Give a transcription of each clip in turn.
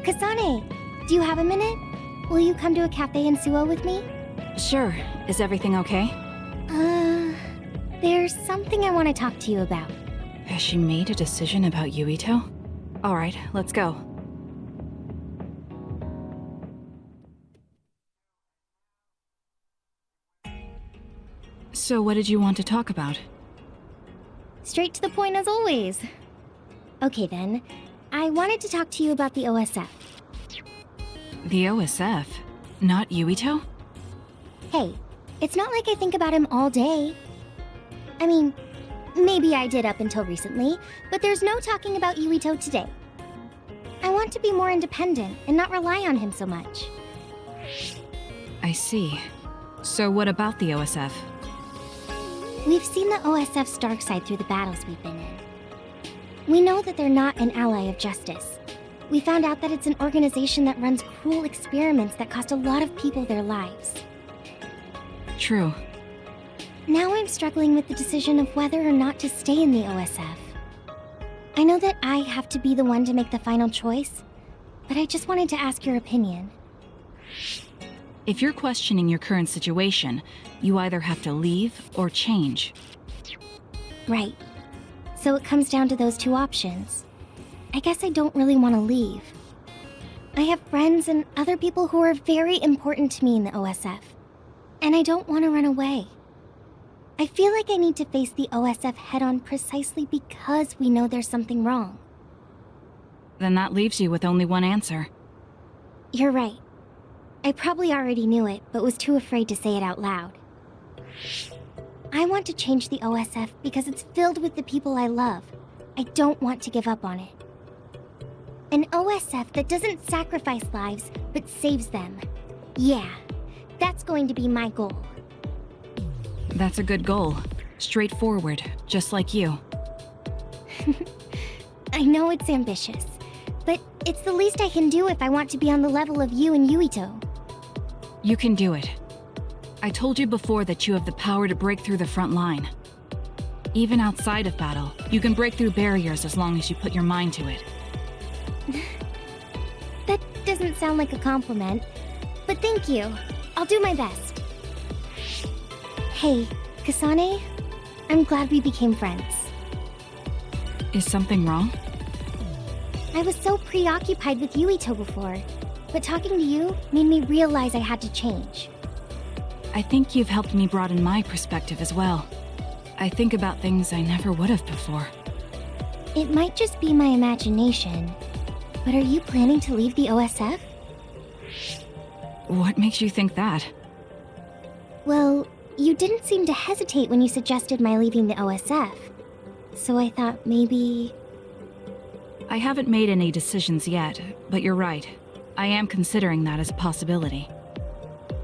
Kasane, do you have a minute? Will you come to a cafe in Suo with me? Sure. Is everything okay? There's something I want to talk to you about. Has she made a decision about Yuito? Alright, let's go. So what did you want to talk about? Straight to the point as always. Okay then, I wanted to talk to you about the OSF. The OSF? Not Yuito? Hey, it's not like I think about him all day. I mean, maybe I did up until recently, but there's no talking about Yuito today. I want to be more independent and not rely on him so much. I see. So what about the OSF? We've seen the OSF's dark side through the battles we've been in. We know that they're not an ally of justice. We found out that it's an organization that runs cruel experiments that cost a lot of people their lives. True. Now I'm struggling with the decision of whether or not to stay in the OSF. I know that I have to be the one to make the final choice, but I just wanted to ask your opinion. If you're questioning your current situation, you either have to leave or change. Right. So it comes down to those two options. I guess I don't really want to leave. I have friends and other people who are very important to me in the OSF, and I don't want to run away. I feel like I need to face the OSF head-on precisely because we know there's something wrong. Then that leaves you with only one answer. You're right. I probably already knew it, but was too afraid to say it out loud. I want to change the OSF because it's filled with the people I love. I don't want to give up on it. An OSF that doesn't sacrifice lives, but saves them. Yeah, that's going to be my goal. That's a good goal. Straightforward, just like you. I know it's ambitious, but it's the least I can do if I want to be on the level of you and Yuito. You can do it. I told you before that you have the power to break through the front line. Even outside of battle, you can break through barriers as long as you put your mind to it. That doesn't sound like a compliment, but thank you. I'll do my best. Hey, Kasane, I'm glad we became friends. Is something wrong? I was so preoccupied with Yuito before, but talking to you made me realize I had to change. I think you've helped me broaden my perspective as well. I think about things I never would have before. It might just be my imagination, but are you planning to leave the OSF? What makes you think that? Well, you didn't seem to hesitate when you suggested my leaving the OSF, so I thought maybe... I haven't made any decisions yet, but you're right. I am considering that as a possibility.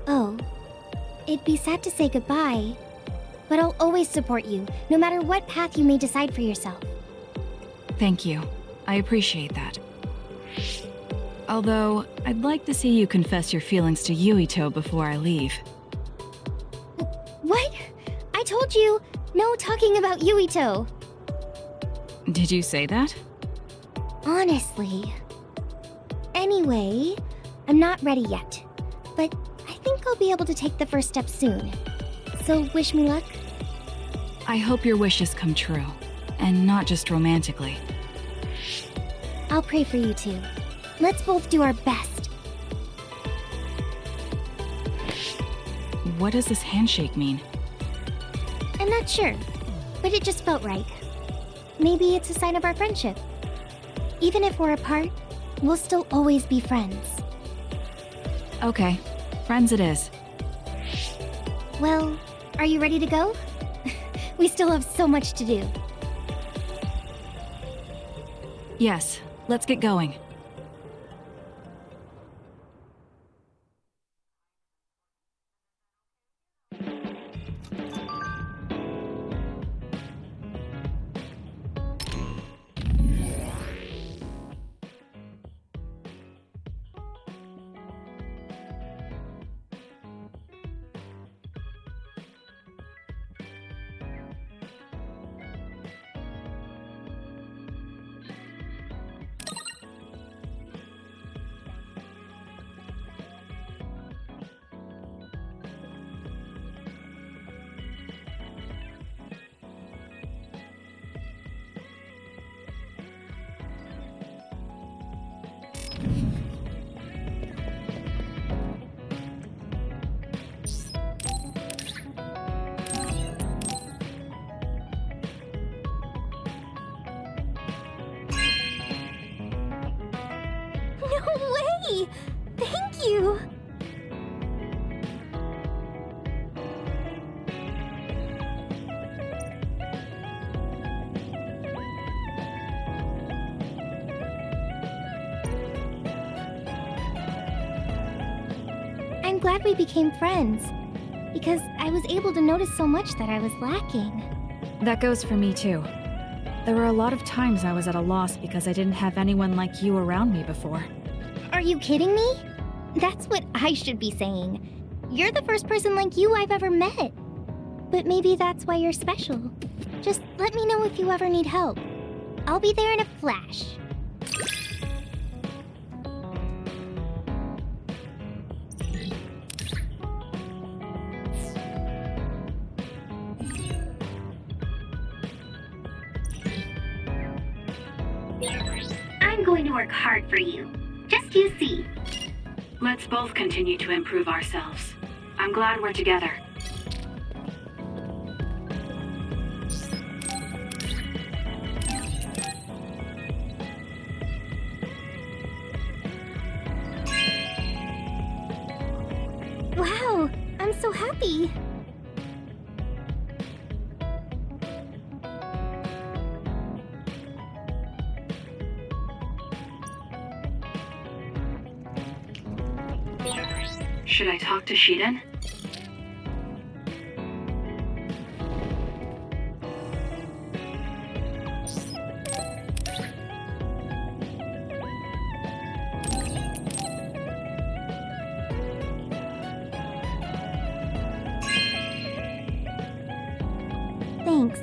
Oh, it'd be sad to say goodbye, but I'll always support you, no matter what path you may decide for yourself. Thank you. I appreciate that. Although, I'd like to see you confess your feelings to Yuito before I leave. What? I told you, no talking about Yuito. Did you say that? Honestly. Anyway, I'm not ready yet, but I think I'll be able to take the first step soon. So wish me luck. I hope your wishes come true, and not just romantically. I'll pray for you too. Let's both do our best. What does this handshake mean? I'm not sure, but it just felt right. Maybe it's a sign of our friendship. Even if we're apart, we'll still always be friends. Okay, friends it is. Well, are you ready to go? We still have so much to do. Yes, let's get going. No way! Thank you! I'm glad we became friends, because I was able to notice so much that I was lacking. That goes for me too. There were a lot of times I was at a loss because I didn't have anyone like you around me before. Are you kidding me? That's what I should be saying. You're the first person like you I've ever met. But maybe that's why you're special. Just let me know if you ever need help. I'll be there in a flash. I'm going to work hard for you. Just you see. Let's both continue to improve ourselves. I'm glad we're together. Wow, I'm so happy. Should I talk to Shiden? Thanks.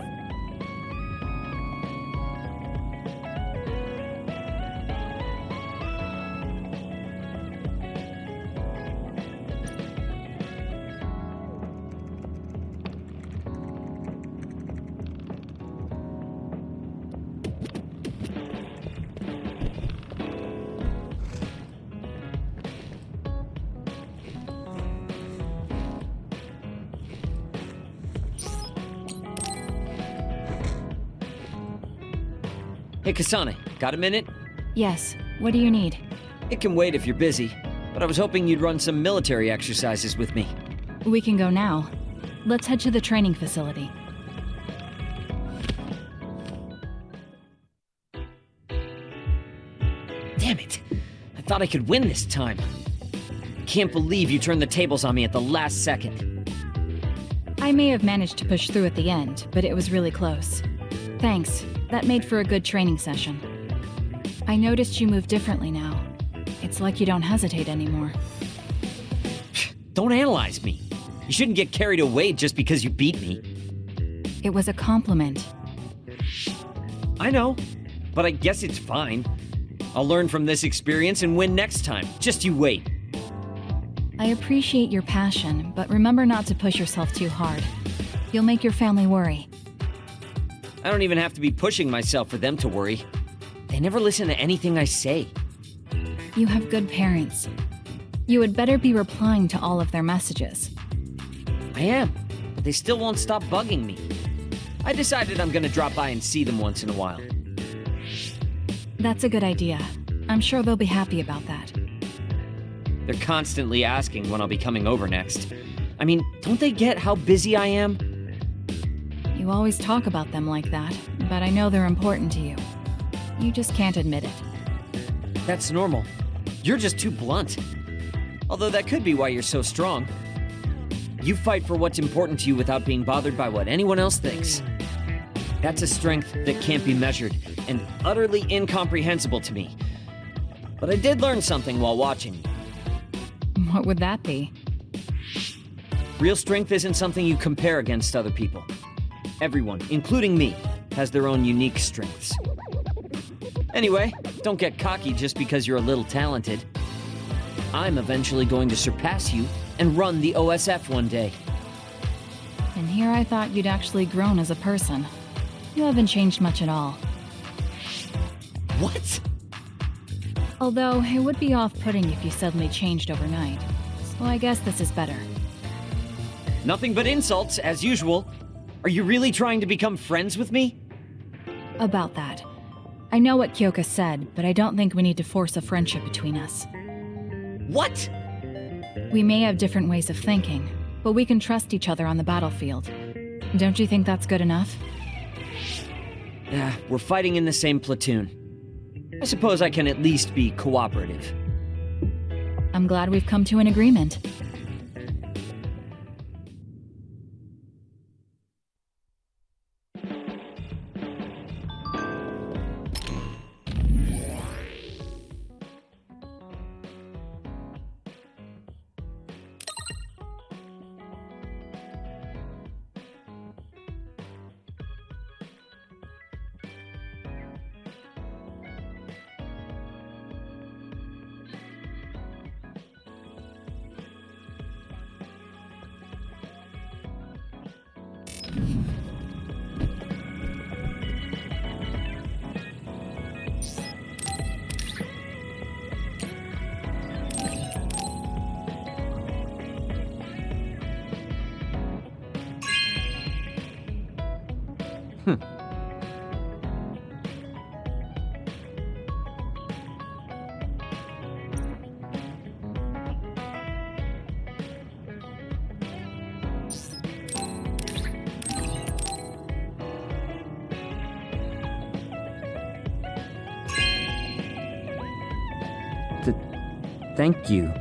Hey Kasane, got a minute? Yes. What do you need? It can wait if you're busy, but I was hoping you'd run some military exercises with me. We can go now. Let's head to the training facility. Damn it! I thought I could win this time. Can't believe you turned the tables on me at the last second. I may have managed to push through at the end, but it was really close. Thanks. That made for a good training session. I noticed you move differently now. It's like you don't hesitate anymore. Don't analyze me. You shouldn't get carried away just because you beat me. It was a compliment. I know, but I guess it's fine. I'll learn from this experience and win next time. Just you wait. I appreciate your passion, but remember not to push yourself too hard. You'll make your family worry. I don't even have to be pushing myself for them to worry. They never listen to anything I say. You have good parents. You had better be replying to all of their messages. I am, but they still won't stop bugging me. I decided I'm gonna drop by and see them once in a while. That's a good idea. I'm sure they'll be happy about that. They're constantly asking when I'll be coming over next. I mean, don't they get how busy I am? You always talk about them like that, but I know they're important to you. You just can't admit it. That's normal. You're just too blunt. Although that could be why you're so strong. You fight for what's important to you without being bothered by what anyone else thinks. That's a strength that can't be measured, and utterly incomprehensible to me. But I did learn something while watching you. What would that be? Real strength isn't something you compare against other people. Everyone, including me, has their own unique strengths. Anyway, don't get cocky just because you're a little talented. I'm eventually going to surpass you and run the OSF one day. And here I thought you'd actually grown as a person. You haven't changed much at all. What? Although, it would be off-putting if you suddenly changed overnight. So I guess this is better. Nothing but insults, as usual. Are you really trying to become friends with me? About that. I know what Kyoka said, but I don't think we need to force a friendship between us. What? We may have different ways of thinking, but we can trust each other on the battlefield. Don't you think that's good enough? Yeah, we're fighting in the same platoon. I suppose I can at least be cooperative. I'm glad we've come to an agreement. Thank you.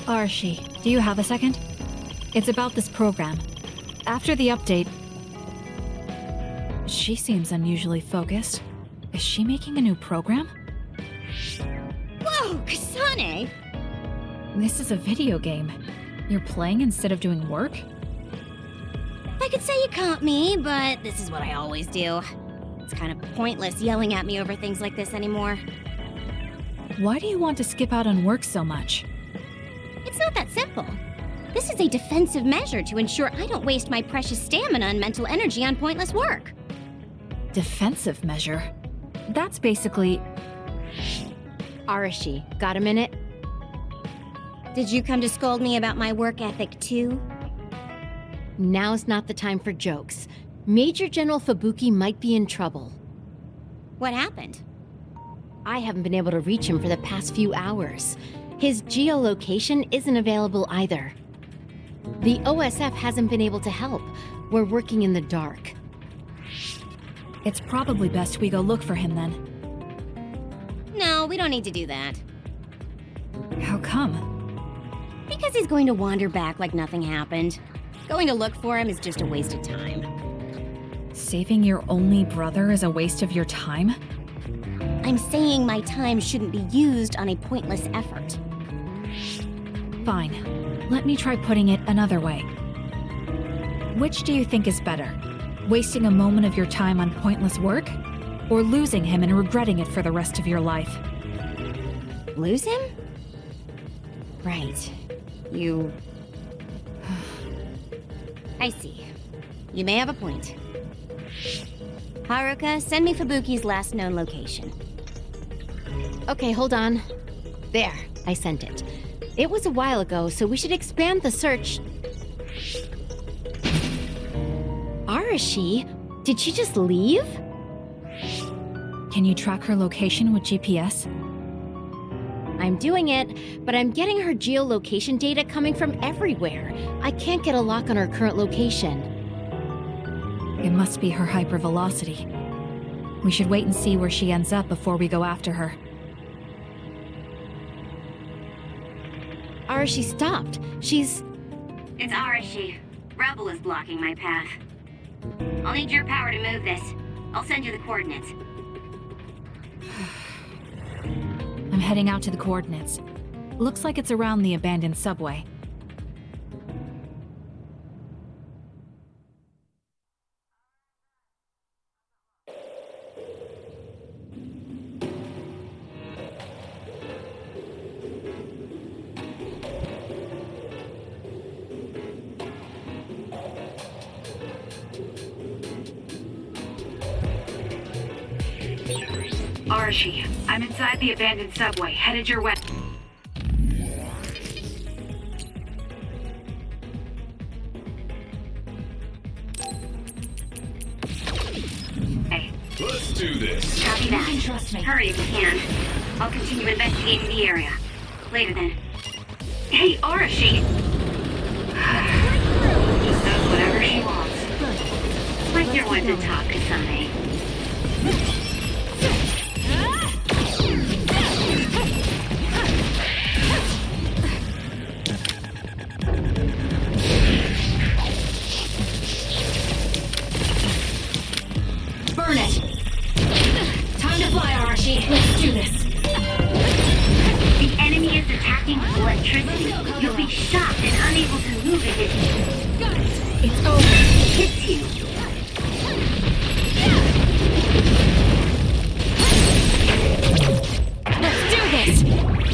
Arashi, do you have a second? It's about this program. After the update... She seems unusually focused. Is she making a new program? Whoa, Kasane! This is a video game. You're playing instead of doing work? I could say you caught me, but this is what I always do. It's kind of pointless yelling at me over things like this anymore. Why do you want to skip out on work so much? It's not that simple. This is a defensive measure to ensure I don't waste my precious stamina and mental energy on pointless work. Defensive measure? That's basically... Arashi, got a minute? Did you come to scold me about my work ethic too? Now's not the time for jokes. Major General Fubuki might be in trouble. What happened? I haven't been able to reach him for the past few hours. His geolocation isn't available either. The OSF hasn't been able to help. We're working in the dark. It's probably best we go look for him then. No, we don't need to do that. How come? Because he's going to wander back like nothing happened. Going to look for him is just a waste of time. Saving your only brother is a waste of your time? I'm saying my time shouldn't be used on a pointless effort. Fine. Let me try putting it another way. Which do you think is better? Wasting a moment of your time on pointless work? Or losing him and regretting it for the rest of your life? Lose him? Right. You... I see. You may have a point. Haruka, send me Fubuki's last known location. Okay, hold on. There, I sent it. It was a while ago, so we should expand the search. Arashi? Did she just leave? Can you track her location with GPS? I'm doing it, but I'm getting her geolocation data coming from everywhere. I can't get a lock on her current location. It must be her hypervelocity. We should wait and see where she ends up before we go after her. Arashi stopped. She's... It's Arashi. Rubble is blocking my path. I'll need your power to move this. I'll send you the coordinates. I'm heading out to the coordinates. Looks like it's around the abandoned subway. Arashi. I'm inside the abandoned subway, headed your way. Hey, Let's do this. Copy that. can trust me. Hurry if you can. I'll continue investigating the area. Later then. Hey, Arashi! Just does whatever she wants. Like you're one to talk, Kasane. Burn it! Time to fly, Arashi. Let's do this. The enemy is attacking with electricity. You'll be shocked and unable to move if it It's over. hits you. Let's do this!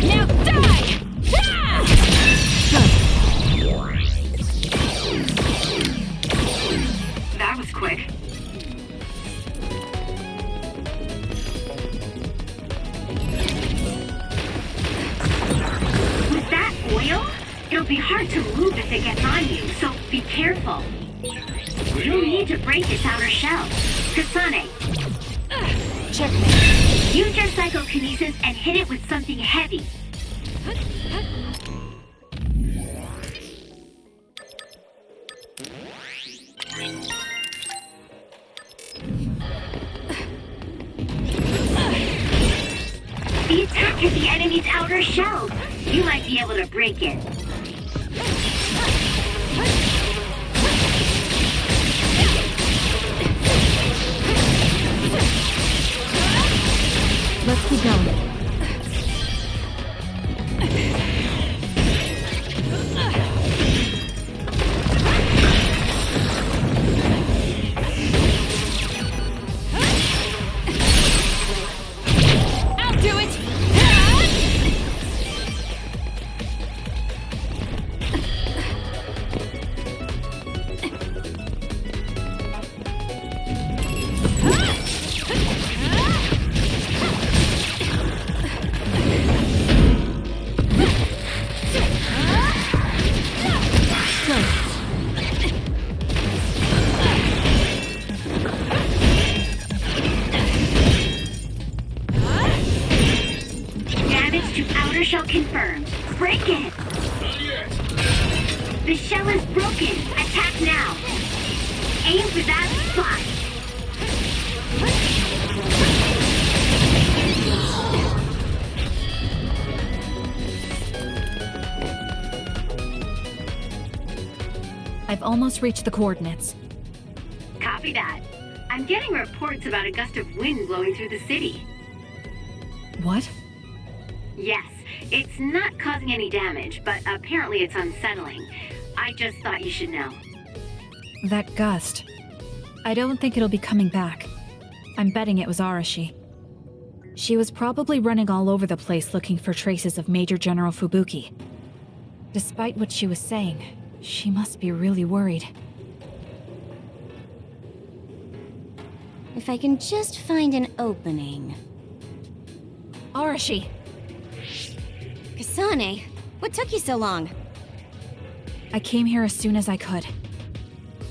Now die! Ah! That was quick. With that oil, it'll be hard to move if it gets on you, so be careful. You'll need to break its outer shell. Kasane, Checkmate. use your psychokinesis and hit it with something heavy. The attack hit the enemy's outer shell. You might be able to break it. Let's keep going. I'll do it! Damage to outer shell confirmed. Break it! The shell is broken. Attack now. Aim for that spot. I've almost reached the coordinates. Copy that. I'm getting reports about a gust of wind blowing through the city. What? Yes, it's not causing any damage, but apparently it's unsettling. I just thought you should know. That gust. I don't think it'll be coming back. I'm betting it was Arashi. She was probably running all over the place looking for traces of Major General Fubuki. Despite what she was saying, she must be really worried. If I can just find an opening. Arashi! Kasane, what took you so long? I came here as soon as I could.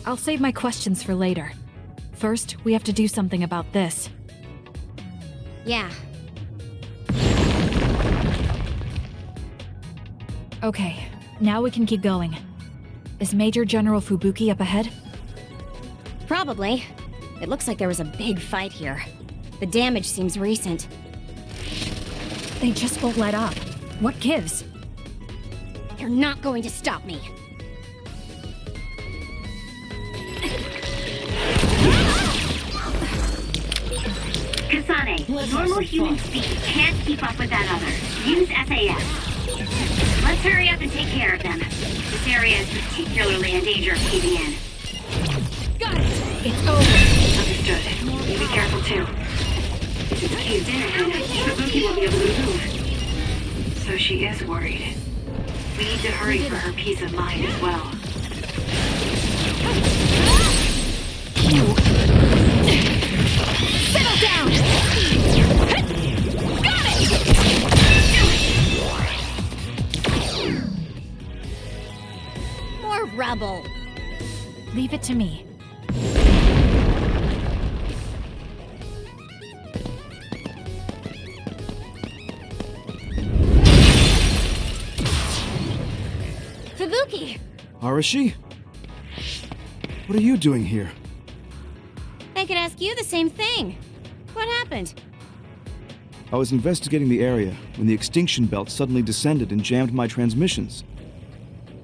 I'll save my questions for later. First, we have to do something about this. Yeah, Okay, now we can keep going. Is Major General Fubuki up ahead? probably. It looks like there was a big fight here. The damage seems recent. They just won't let up. What gives? You're not going to stop me. Kasane, normal human speed can't keep up with that other. Use SAS. Let's hurry up and take care of them. This area is particularly in danger of caving in. Got it! It's over. Understood. You be careful too. If it's caved in again, Fubuki won't be able to move. So she is worried. We need to hurry for her peace of mind as well. Settle down! trouble. Leave it to me. Fubuki! Arashi? What are you doing here? I could ask you the same thing. What happened? I was investigating the area when the extinction belt suddenly descended and jammed my transmissions.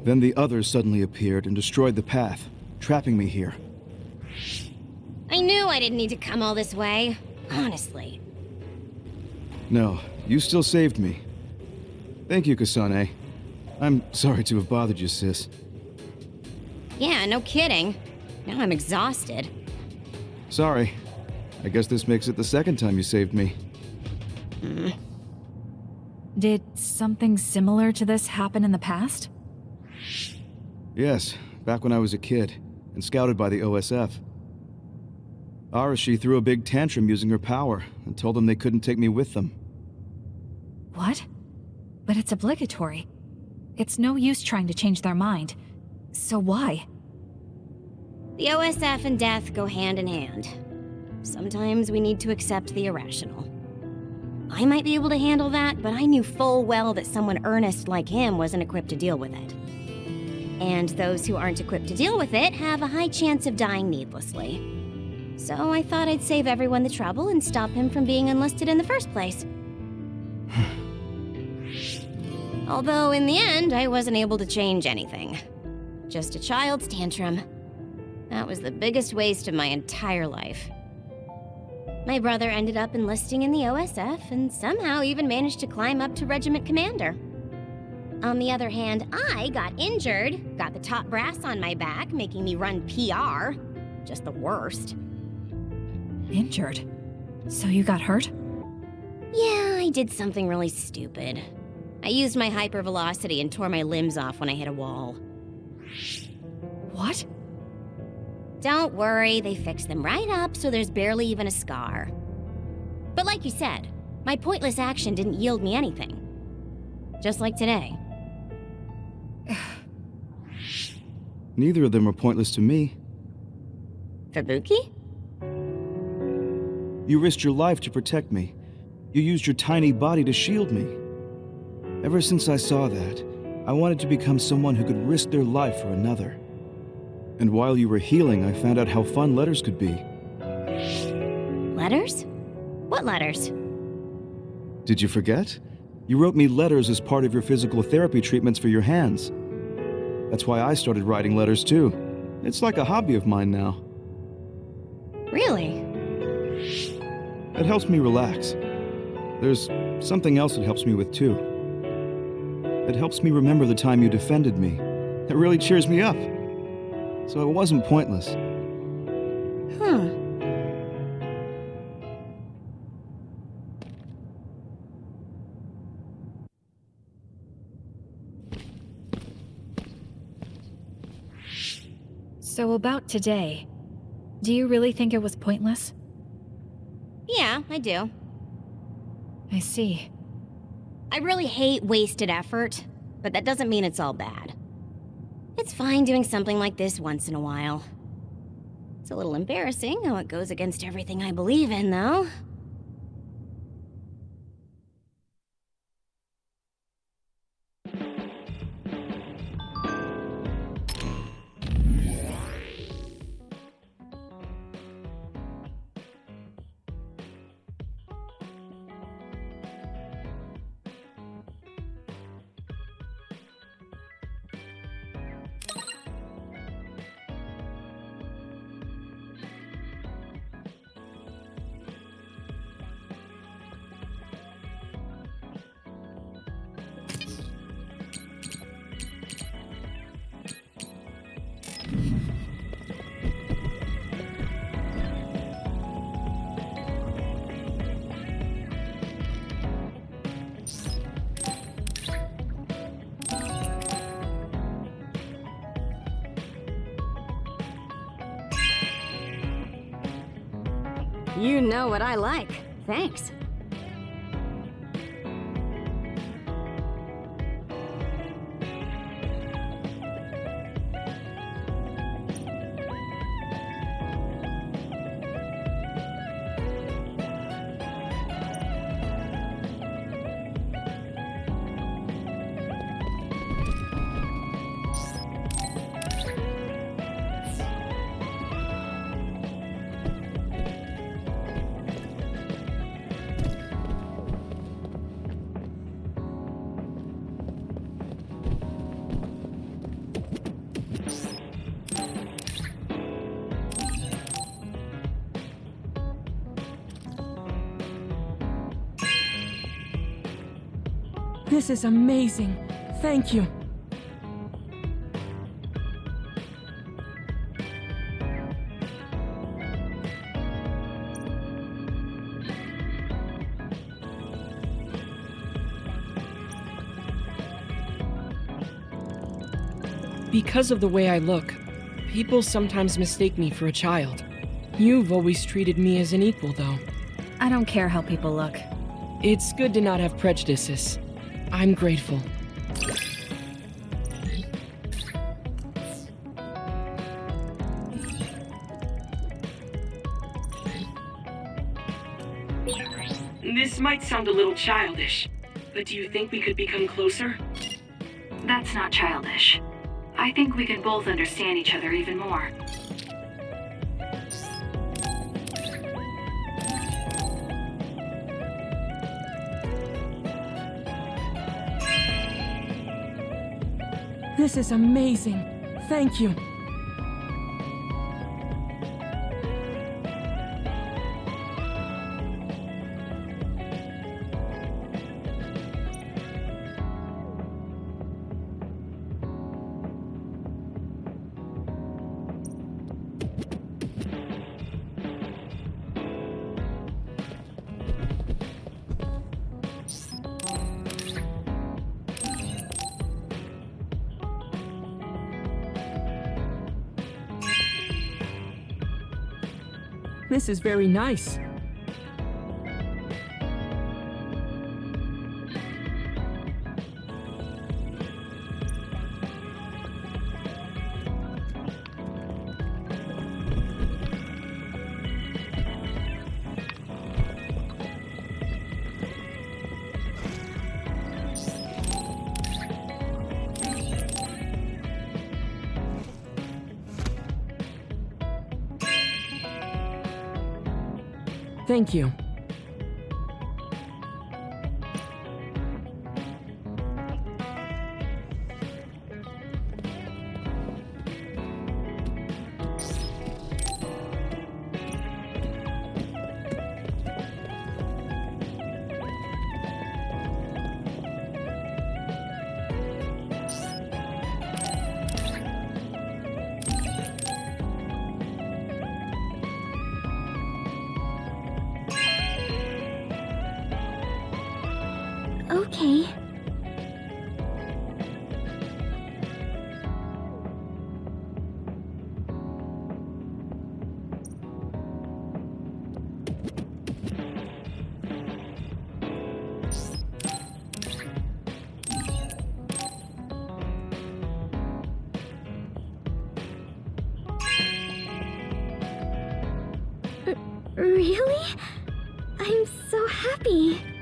Then the others suddenly appeared and destroyed the path, trapping me here. I knew I didn't need to come all this way. Honestly. No, you still saved me. Thank you, Kasane. I'm sorry to have bothered you, sis. Yeah, no kidding. Now I'm exhausted. Sorry. I guess this makes it the second time you saved me. Did something similar to this happen in the past? Yes, back when I was a kid, and scouted by the OSF. Arashi threw a big tantrum using her power, and told them they couldn't take me with them. What? But it's obligatory. It's no use trying to change their mind. So why? The OSF and death go hand in hand. Sometimes we need to accept the irrational. I might be able to handle that, but I knew full well that someone earnest like him wasn't equipped to deal with it. And those who aren't equipped to deal with it have a high chance of dying needlessly. So I thought I'd save everyone the trouble and stop him from being enlisted in the first place. Although in the end, I wasn't able to change anything. Just a child's tantrum. That was the biggest waste of my entire life. My brother ended up enlisting in the OSF and somehow even managed to climb up to regiment commander. On the other hand, I got injured, got the top brass on my back, making me run PR. Just the worst. Injured? So you got hurt? Yeah, I did something really stupid. I used my hypervelocity and tore my limbs off when I hit a wall. What? Don't worry, they fixed them right up so there's barely even a scar. But like you said, my pointless action didn't yield me anything. Just like today. Neither of them are pointless to me. Fubuki? You risked your life to protect me. You used your tiny body to shield me. Ever since I saw that, I wanted to become someone who could risk their life for another. And while you were healing, I found out how fun letters could be. Letters? What letters? Did you forget? You wrote me letters as part of your physical therapy treatments for your hands. That's why I started writing letters too. It's like a hobby of mine now. Really? It helps me relax. There's something else it helps me with too. It helps me remember the time you defended me. It really cheers me up. So it wasn't pointless. Huh. So about today, do you really think it was pointless? Yeah, I do. I see. I really hate wasted effort, but that doesn't mean it's all bad. It's fine doing something like this once in a while. It's a little embarrassing how it goes against everything I believe in, though. You know what I like. Thanks. This is amazing. Thank you. Because of the way I look, people sometimes mistake me for a child. You've always treated me as an equal, though. I don't care how people look. It's good to not have prejudices. I'm grateful. This might sound a little childish, but do you think we could become closer? That's not childish. I think we can both understand each other even more. This is amazing. Thank you. This is very nice. Thank you. Okay. Really? I'm so happy.